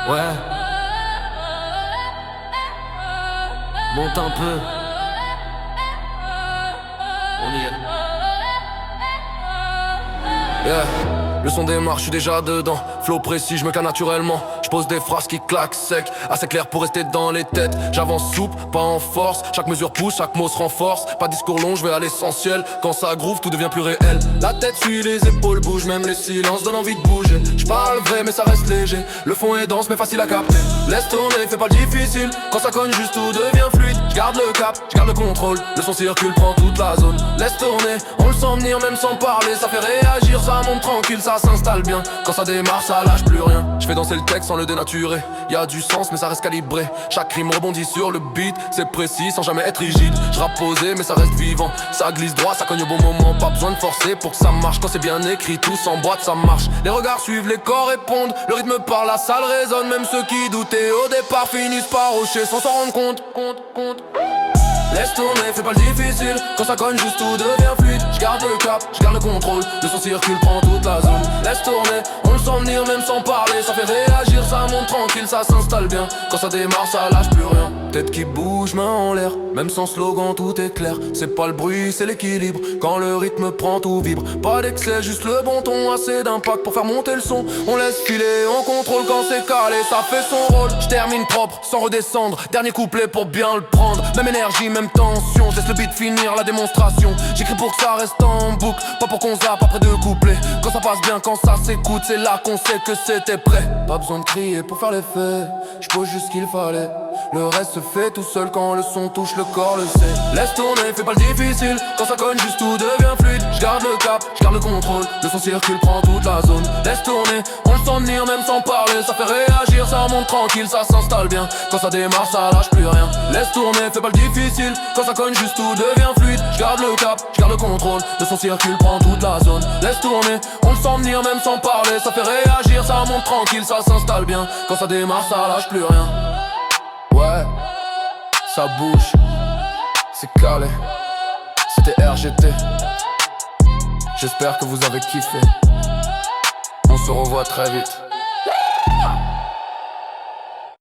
Ouais. Monte un peu. On y est. Yeah. Le son démarre, je suis déjà dedans. Flow précis, je me calme naturellement. Je pose des phrases qui claquent sec, assez clair pour rester dans les têtes. J'avance souple, pas en force. Chaque mesure pousse, chaque mot se renforce. Pas de discours long, je vais à l'essentiel. Quand ça groove, tout devient plus réel. La tête suit, les épaules bougent, même les silences donnent envie de bouger. Je parle vrai, mais ça reste léger. Le fond est dense, mais facile à capter. Laisse tourner, fais pas le difficile. Quand ça cogne, juste tout devient fluide. Je garde le cap, je garde le contrôle. Le son circule, prend toute la zone. Laisse tourner, on le sent venir, même sans parler. Ça fait réagir, ça monte tranquille, ça s'installe bien. Quand ça démarre, ça lâche plus rien. Je fais danser le texte sans le dénaturer. Y'a du sens, mais ça reste calibré. Chaque rime rebondit sur le beat. C'est précis, sans jamais être rigide. Je rappe posé, mais ça reste vivant. Ça glisse droit, ça cogne au bon moment. Pas besoin de forcer pour que ça marche. Quand c'est bien écrit, tout s'emboîte, ça marche. Les regards suivent, les corps répondent. Le rythme parle, la salle résonne. Même ceux qui doutaient au départ finissent par hocher sans s'en rendre compte. Laisse tourner, fais pas le difficile. Quand ça cogne, juste tout devient fluide. Je garde le cap, je garde le contrôle. Le son circule, prend toute la zone. Laisse tourner, on le sent venir même sans parler. Ça fait réagir, ça monte tranquille, ça s'installe bien. Quand ça démarre, ça lâche plus rien. Tête qui bouge, main en l'air. Même sans slogan, tout est clair. C'est pas le bruit, c'est l'équilibre. Quand le rythme prend, tout vibre. Pas d'excès, juste le bon ton. Assez d'impact pour faire monter le son. On laisse filer, on contrôle quand c'est calé. Ça fait son rôle. Je termine propre, sans redescendre. Dernier couplet pour bien le prendre. Même énergie, même tension. Je laisse le beat finir la démonstration. J'écris pour que ça reste en boucle. Pas pour qu'on zappe après deux couplets. Quand ça passe bien, quand ça s'écoute, c'est là qu'on sait que c'était prêt. Pas besoin de crier pour faire l'effet. Je pose juste ce qu'il fallait. Le reste se fait tout seul quand le son touche, le corps le sait. Laisse tourner, fais pas le difficile. Quand ça cogne, juste tout devient fluide. Je garde le cap, je garde le contrôle. Le son circule, prend toute la zone. Laisse tourner, on le sent venir même sans parler. Ça fait réagir, ça monte tranquille, ça s'installe bien. Quand ça démarre, ça lâche plus rien. Laisse tourner, fais pas le difficile. Quand ça cogne, juste tout devient fluide. Je garde le cap, je garde le contrôle. Le son circule, prend toute la zone. Laisse tourner, on le sent venir même sans parler. Ça fait réagir, ça monte tranquille, ça s'installe bien. Quand ça démarre, ça lâche plus rien. Ouais, ça bouge, c'est calé, c'était RGT. J'espère que vous avez kiffé. On se revoit très vite.